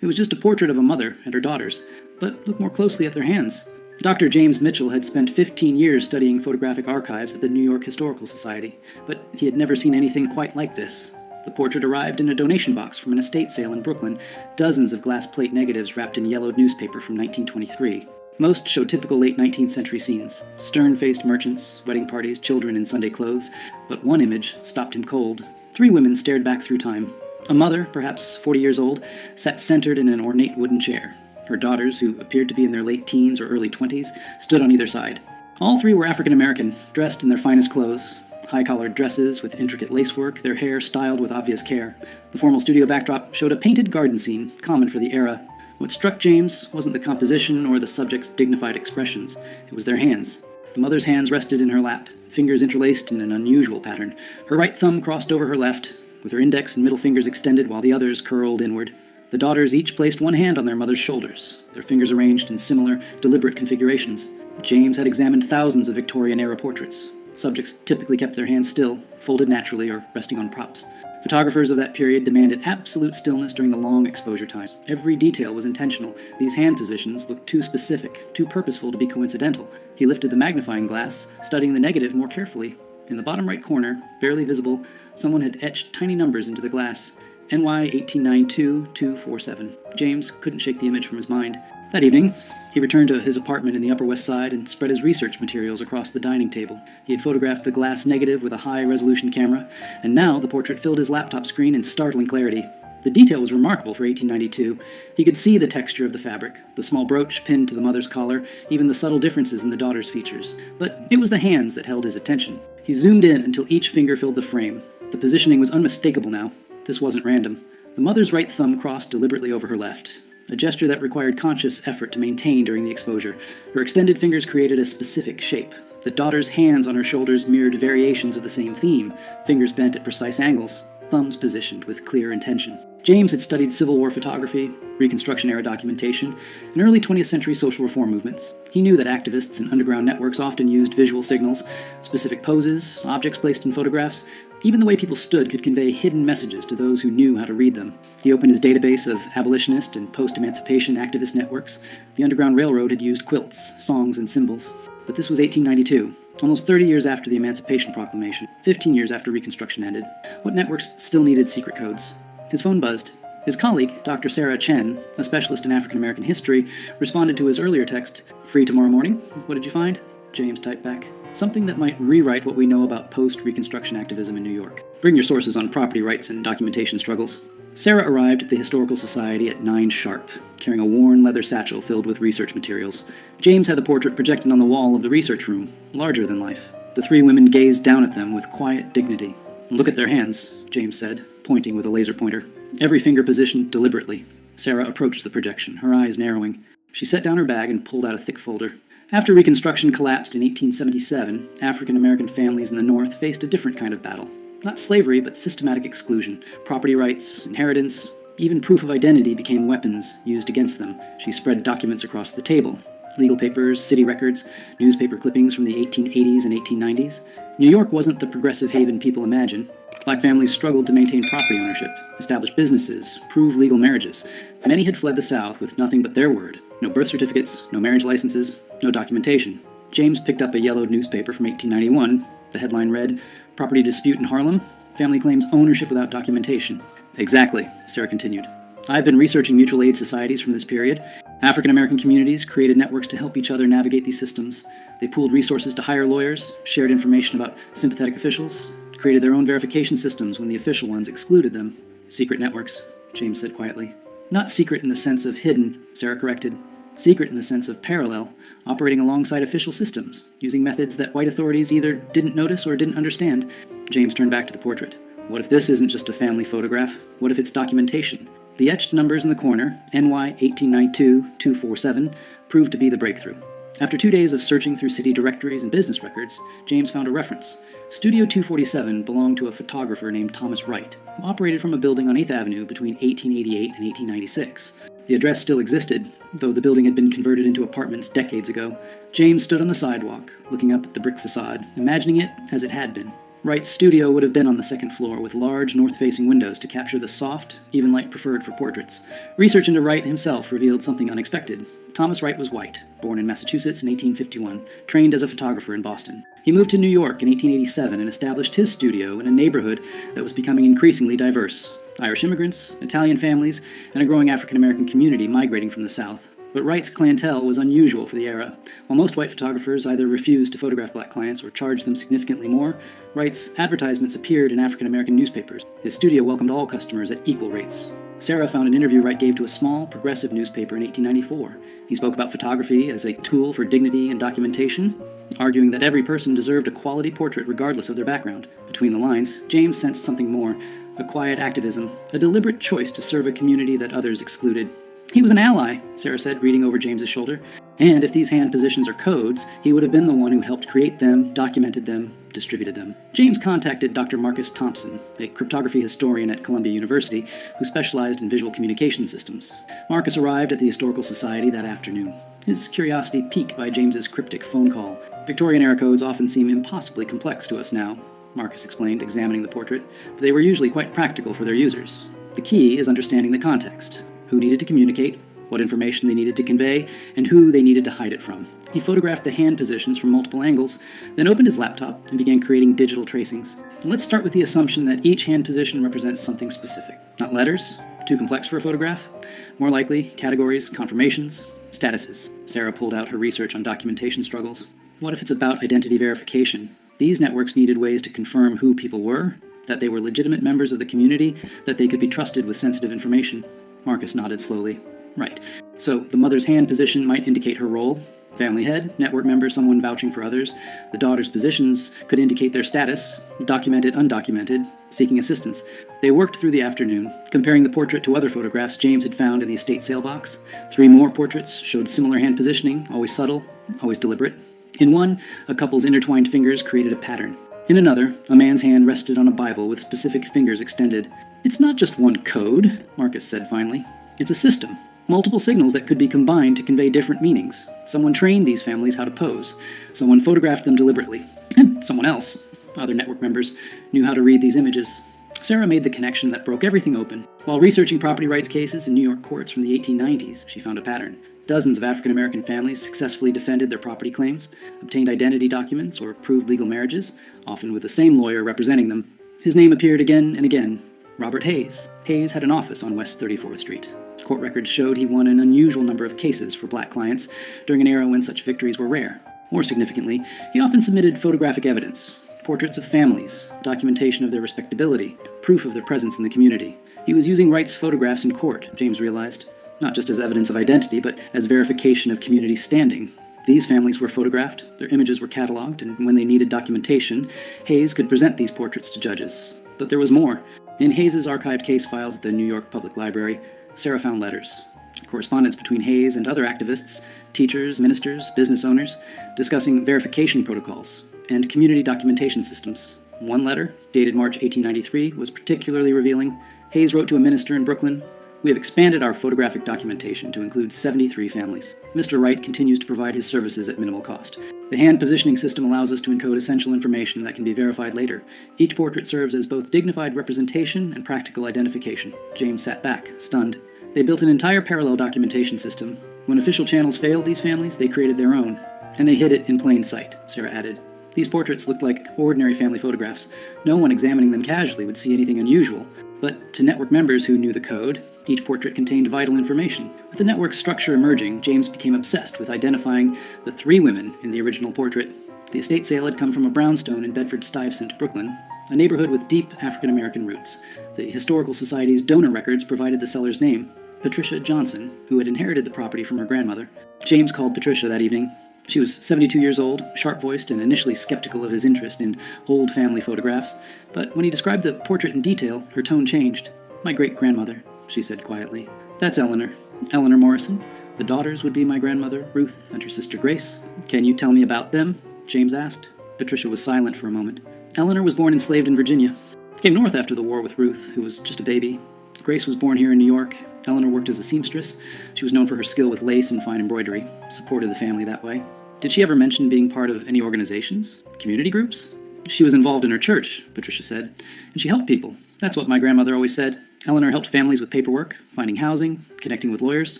It was just a portrait of a mother and her daughters, but look more closely at their hands. Dr. James Mitchell had spent 15 years studying photographic archives at the New York Historical Society, but he had never seen anything quite like this. The portrait arrived in a donation box from an estate sale in Brooklyn, dozens of glass plate negatives wrapped in yellowed newspaper from 1923. Most showed typical late 19th century scenes: stern-faced merchants, wedding parties, children in Sunday clothes. But one image stopped him cold. 3 women stared back through time. A mother, perhaps 40 years old, sat centered in an ornate wooden chair. Her daughters, who appeared to be in their late teens or early 20s, stood on either side. All 3 were African American, dressed in their finest clothes. High-collared dresses with intricate lacework, their hair styled with obvious care. The formal studio backdrop showed a painted garden scene, common for the era. What struck James wasn't the composition or the subject's dignified expressions. It was their hands. The mother's hands rested in her lap, fingers interlaced in an unusual pattern. Her right thumb crossed over her left, with her index and middle fingers extended while the others curled inward. The daughters each placed one hand on their mother's shoulders, their fingers arranged in similar, deliberate configurations. James had examined thousands of Victorian-era portraits. Subjects typically kept their hands still, folded naturally or resting on props. Photographers of that period demanded absolute stillness during the long exposure time. Every detail was intentional. These hand positions looked too specific, too purposeful to be coincidental. He lifted the magnifying glass, studying the negative more carefully. In the bottom right corner, barely visible, someone had etched tiny numbers into the glass. NY 1892-247. James couldn't shake the image from his mind. That evening, he returned to his apartment in the Upper West Side and spread his research materials across the dining table. He had photographed the glass negative with a high-resolution camera, and now the portrait filled his laptop screen in startling clarity. The detail was remarkable for 1892. He could see the texture of the fabric, the small brooch pinned to the mother's collar, even the subtle differences in the daughter's features. But it was the hands that held his attention. He zoomed in until each finger filled the frame. The positioning was unmistakable now. This wasn't random. The mother's right thumb crossed deliberately over her left, a gesture that required conscious effort to maintain during the exposure. Her extended fingers created a specific shape. The daughter's hands on her shoulders mirrored variations of the same theme, fingers bent at precise angles, thumbs positioned with clear intention. James had studied Civil War photography, Reconstruction-era documentation, and early 20th century social reform movements. He knew that activists and underground networks often used visual signals, specific poses, objects placed in photographs. Even the way people stood could convey hidden messages to those who knew how to read them. He opened his database of abolitionist and post-emancipation activist networks. The Underground Railroad had used quilts, songs, and symbols. But this was 1892, almost 30 years after the Emancipation Proclamation, 15 years after Reconstruction ended. What networks still needed secret codes? His phone buzzed. His colleague, Dr. Sarah Chen, a specialist in African American history, responded to his earlier text. "Free tomorrow morning? What did you find?" James typed back. "Something that might rewrite what we know about post-Reconstruction activism in New York. Bring your sources on property rights and documentation struggles." Sarah arrived at the Historical Society at 9 sharp, carrying a worn leather satchel filled with research materials. James had the portrait projected on the wall of the research room, larger than life. The 3 women gazed down at them with quiet dignity. "Look at their hands," James said, pointing with a laser pointer. Every finger positioned deliberately. Sarah approached the projection, her eyes narrowing. She set down her bag and pulled out a thick folder. After Reconstruction collapsed in 1877, African American families in the North faced a different kind of battle. Not slavery, but systematic exclusion. Property rights, inheritance, even proof of identity became weapons used against them. She spread documents across the table. Legal papers, city records, newspaper clippings from the 1880s and 1890s. New York wasn't the progressive haven people imagine. Black families struggled to maintain property ownership, establish businesses, prove legal marriages. Many had fled the South with nothing but their word. No birth certificates, no marriage licenses, no documentation. James picked up a yellowed newspaper from 1891. The headline read, "Property Dispute in Harlem? Family Claims Ownership Without Documentation." "Exactly," Sarah continued. "I've been researching mutual aid societies from this period. African American communities created networks to help each other navigate these systems. They pooled resources to hire lawyers, shared information about sympathetic officials, created their own verification systems when the official ones excluded them." "Secret networks," James said quietly. "Not secret in the sense of hidden," Sarah corrected. "Secret in the sense of parallel, operating alongside official systems, using methods that white authorities either didn't notice or didn't understand." James turned back to the portrait. "What if this isn't just a family photograph? What if it's documentation?" The etched numbers in the corner, NY 1892-247, proved to be the breakthrough. After 2 days of searching through city directories and business records, James found a reference. Studio 247 belonged to a photographer named Thomas Wright, who operated from a building on 8th Avenue between 1888 and 1896. The address still existed, though the building had been converted into apartments decades ago. James stood on the sidewalk, looking up at the brick facade, imagining it as it had been. Wright's studio would have been on the second floor, with large north-facing windows to capture the soft, even light preferred for portraits. Research into Wright himself revealed something unexpected. Thomas Wright was white, born in Massachusetts in 1851, trained as a photographer in Boston. He moved to New York in 1887 and established his studio in a neighborhood that was becoming increasingly diverse. Irish immigrants, Italian families, and a growing African-American community migrating from the South. But Wright's clientele was unusual for the era. While most white photographers either refused to photograph black clients or charged them significantly more, Wright's advertisements appeared in African-American newspapers. His studio welcomed all customers at equal rates. Sarah found an interview Wright gave to a small, progressive newspaper in 1894. He spoke about photography as a tool for dignity and documentation, arguing that every person deserved a quality portrait regardless of their background. Between the lines, James sensed something more, a quiet activism, a deliberate choice to serve a community that others excluded. He was an ally, Sarah said, reading over James's shoulder. And if these hand positions are codes, he would have been the one who helped create them, documented them, distributed them. James contacted Dr. Marcus Thompson, a cryptography historian at Columbia University, who specialized in visual communication systems. Marcus arrived at the Historical Society that afternoon, his curiosity piqued by James's cryptic phone call. Victorian-era codes often seem impossibly complex to us now, Marcus explained, examining the portrait, but they were usually quite practical for their users. The key is understanding the context. Who needed to communicate, what information they needed to convey, and who they needed to hide it from. He photographed the hand positions from multiple angles, then opened his laptop and began creating digital tracings. Let's start with the assumption that each hand position represents something specific. Not letters, too complex for a photograph. More likely, categories, confirmations, statuses. Sarah pulled out her research on documentation struggles. What if it's about identity verification? These networks needed ways to confirm who people were, that they were legitimate members of the community, that they could be trusted with sensitive information. Marcus nodded slowly. Right. So, the mother's hand position might indicate her role. Family head, network member, someone vouching for others. The daughter's positions could indicate their status, documented, undocumented, seeking assistance. They worked through the afternoon, comparing the portrait to other photographs James had found in the estate sale box. 3 more portraits showed similar hand positioning, always subtle, always deliberate. In one, a couple's intertwined fingers created a pattern. In another, a man's hand rested on a Bible with specific fingers extended. It's not just one code, Marcus said finally. It's a system. Multiple signals that could be combined to convey different meanings. Someone trained these families how to pose. Someone photographed them deliberately. And someone else, other network members, knew how to read these images. Sarah made the connection that broke everything open. While researching property rights cases in New York courts from the 1890s, she found a pattern. Dozens of African-American families successfully defended their property claims, obtained identity documents, or proved legal marriages, often with the same lawyer representing them. His name appeared again and again. Robert Hayes. Hayes had an office on West 34th Street. Court records showed he won an unusual number of cases for black clients during an era when such victories were rare. More significantly, he often submitted photographic evidence, portraits of families, documentation of their respectability, proof of their presence in the community. He was using Wright's photographs in court, James realized, not just as evidence of identity, but as verification of community standing. These families were photographed, their images were cataloged, and when they needed documentation, Hayes could present these portraits to judges. But there was more. In Hayes' archived case files at the New York Public Library, Sarah found letters, correspondence between Hayes and other activists, teachers, ministers, business owners, discussing verification protocols and community documentation systems. One letter, dated March 1893, was particularly revealing. Hayes wrote to a minister in Brooklyn, "We have expanded our photographic documentation to include 73 families. Mr. Wright continues to provide his services at minimal cost. The hand positioning system allows us to encode essential information that can be verified later. Each portrait serves as both dignified representation and practical identification." James sat back, stunned. They built an entire parallel documentation system. When official channels failed these families, they created their own. And they hid it in plain sight, Sarah added. These portraits looked like ordinary family photographs. No one examining them casually would see anything unusual. But to network members who knew the code, each portrait contained vital information. With the network's structure emerging, James became obsessed with identifying the 3 women in the original portrait. The estate sale had come from a brownstone in Bedford-Stuyvesant, Brooklyn, a neighborhood with deep African-American roots. The Historical Society's donor records provided the seller's name, Patricia Johnson, who had inherited the property from her grandmother. James called Patricia that evening. She was 72 years old, sharp-voiced, and initially skeptical of his interest in old family photographs. But when he described the portrait in detail, her tone changed. "My great-grandmother," she said quietly. "That's Eleanor. Eleanor Morrison. The daughters would be my grandmother, Ruth, and her sister Grace." "Can you tell me about them?" James asked. Patricia was silent for a moment. "Eleanor was born enslaved in Virginia. Came north after the war with Ruth, who was just a baby. Grace was born here in New York. Eleanor worked as a seamstress. She was known for her skill with lace and fine embroidery. Supported the family that way." "Did she ever mention being part of any organizations? Community groups?" She was involved in her church, Patricia said, and she helped people. That's what my grandmother always said. Eleanor helped families with paperwork, finding housing, connecting with lawyers.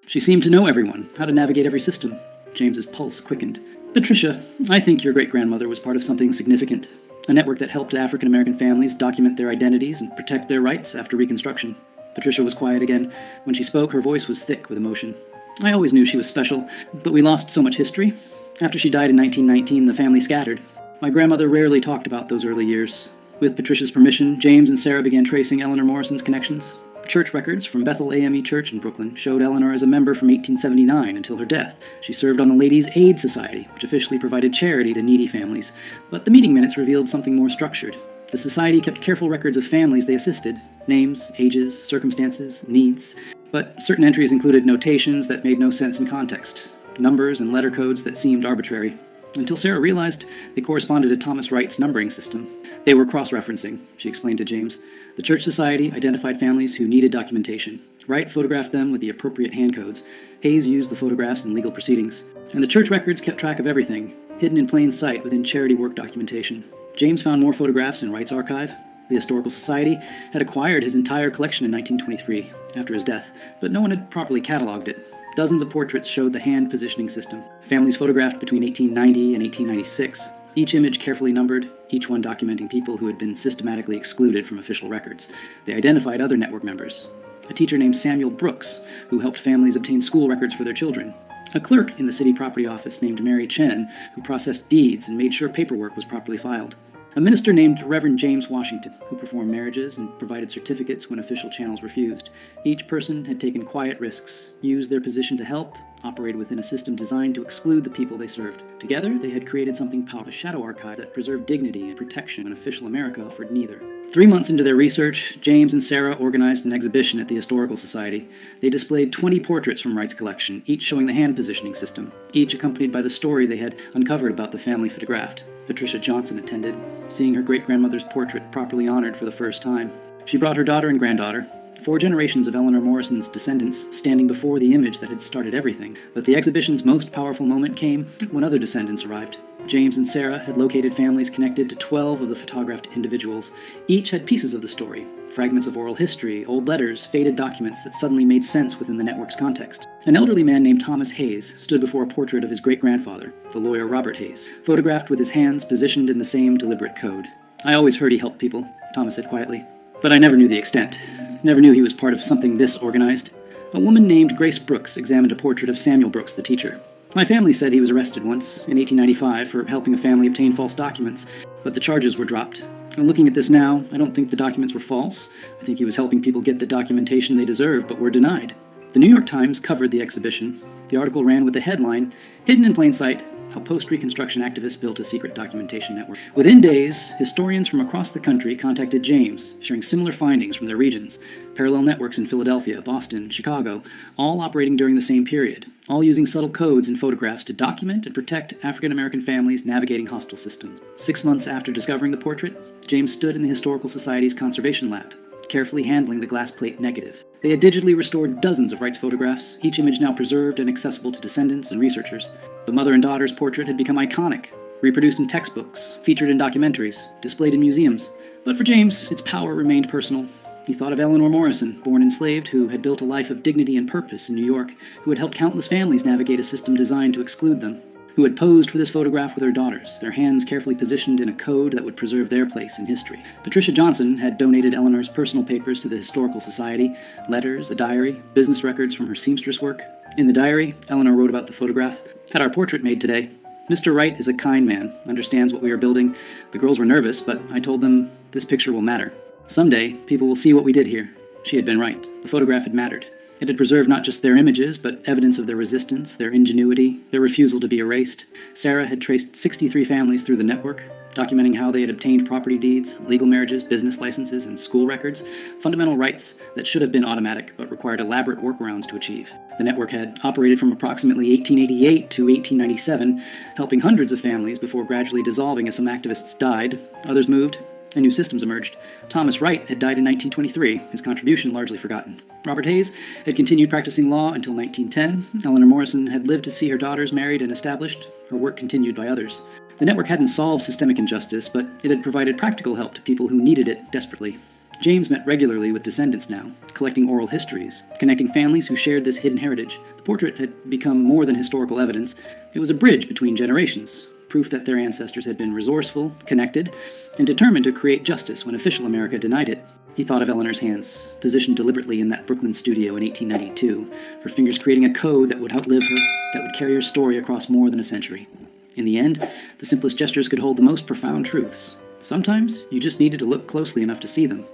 She seemed to know everyone, how to navigate every system. James's pulse quickened. Patricia, I think your great-grandmother was part of something significant. A network that helped African-American families document their identities and protect their rights after Reconstruction. Patricia was quiet again. When she spoke, her voice was thick with emotion. I always knew she was special, but we lost so much history. After she died in 1919, the family scattered. My grandmother rarely talked about those early years. With Patricia's permission, James and Sarah began tracing Eleanor Morrison's connections. Church records from Bethel AME Church in Brooklyn showed Eleanor as a member from 1879 until her death. She served on the Ladies' Aid Society, which officially provided charity to needy families. But the meeting minutes revealed something more structured. The society kept careful records of families they assisted, names, ages, circumstances, needs. But certain entries included notations that made no sense in context, numbers and letter codes that seemed arbitrary. Until Sarah realized they corresponded to Thomas Wright's numbering system. They were cross-referencing, she explained to James. The Church Society identified families who needed documentation. Wright photographed them with the appropriate hand codes. Hayes used the photographs in legal proceedings. And the church records kept track of everything, hidden in plain sight within charity work documentation. James found more photographs in Wright's archive. The Historical Society had acquired his entire collection in 1923, after his death, but no one had properly cataloged it. Dozens of portraits showed the hand positioning system. Families photographed between 1890 and 1896, each image carefully numbered, each one documenting people who had been systematically excluded from official records. They identified other network members. A teacher named Samuel Brooks, who helped families obtain school records for their children. A clerk in the city property office named Mary Chen, who processed deeds and made sure paperwork was properly filed. A minister named Reverend James Washington, who performed marriages and provided certificates when official channels refused. Each person had taken quiet risks, used their position to help, operated within a system designed to exclude the people they served. Together, they had created something powerful, a shadow archive that preserved dignity and protection when official America offered neither. 3 months into their research, James and Sarah organized an exhibition at the Historical Society. They displayed 20 portraits from Wright's collection, each showing the hand positioning system, each accompanied by the story they had uncovered about the family photographed. Patricia Johnson attended, seeing her great-grandmother's portrait properly honored for the first time. She brought her daughter and granddaughter, 4 generations of Eleanor Morrison's descendants standing before the image that had started everything. But the exhibition's most powerful moment came when other descendants arrived. James and Sarah had located families connected to 12 of the photographed individuals. Each had pieces of the story, fragments of oral history, old letters, faded documents that suddenly made sense within the network's context. An elderly man named Thomas Hayes stood before a portrait of his great-grandfather, the lawyer Robert Hayes, photographed with his hands positioned in the same deliberate code. I always heard he helped people, Thomas said quietly, but I never knew the extent. Never knew he was part of something this organized. A woman named Grace Brooks examined a portrait of Samuel Brooks, the teacher. My family said he was arrested once, in 1895, for helping a family obtain false documents, but the charges were dropped. And looking at this now, I don't think the documents were false. I think he was helping people get the documentation they deserved, but were denied. The New York Times covered the exhibition. The article ran with the headline, "Hidden in Plain Sight, How Post-Reconstruction Activists Built a Secret Documentation Network." Within days, historians from across the country contacted James, sharing similar findings from their regions. Parallel networks in Philadelphia, Boston, Chicago, all operating during the same period, all using subtle codes and photographs to document and protect African-American families navigating hostile systems. 6 months after discovering the portrait, James stood in the Historical Society's conservation lab, carefully handling the glass plate negative. They had digitally restored dozens of Wright's photographs, each image now preserved and accessible to descendants and researchers. The mother and daughter's portrait had become iconic, reproduced in textbooks, featured in documentaries, displayed in museums. But for James, its power remained personal. He thought of Eleanor Morrison, born enslaved, who had built a life of dignity and purpose in New York, who had helped countless families navigate a system designed to exclude them, who had posed for this photograph with her daughters, their hands carefully positioned in a code that would preserve their place in history. Patricia Johnson had donated Eleanor's personal papers to the Historical Society, letters, a diary, business records from her seamstress work. In the diary, Eleanor wrote about the photograph. "Had our portrait made today. Mr. Wright is a kind man, understands what we are building. The girls were nervous, but I told them this picture will matter. Someday, people will see what we did here." She had been right. The photograph had mattered. It had preserved not just their images, but evidence of their resistance, their ingenuity, their refusal to be erased. Sarah had traced 63 families through the network, documenting how they had obtained property deeds, legal marriages, business licenses, and school records, fundamental rights that should have been automatic but required elaborate workarounds to achieve. The network had operated from approximately 1888 to 1897, helping hundreds of families before gradually dissolving as some activists died, others moved, and new systems emerged. Thomas Wright had died in 1923, his contribution largely forgotten. Robert Hayes had continued practicing law until 1910. Eleanor Morrison had lived to see her daughters married and established, her work continued by others. The network hadn't solved systemic injustice, but it had provided practical help to people who needed it desperately. James met regularly with descendants now, collecting oral histories, connecting families who shared this hidden heritage. The portrait had become more than historical evidence. It was a bridge between generations, proof that their ancestors had been resourceful, connected, and determined to create justice when official America denied it. He thought of Eleanor's hands, positioned deliberately in that Brooklyn studio in 1892, her fingers creating a code that would outlive her, that would carry her story across more than a century. In the end, the simplest gestures could hold the most profound truths. Sometimes, you just needed to look closely enough to see them.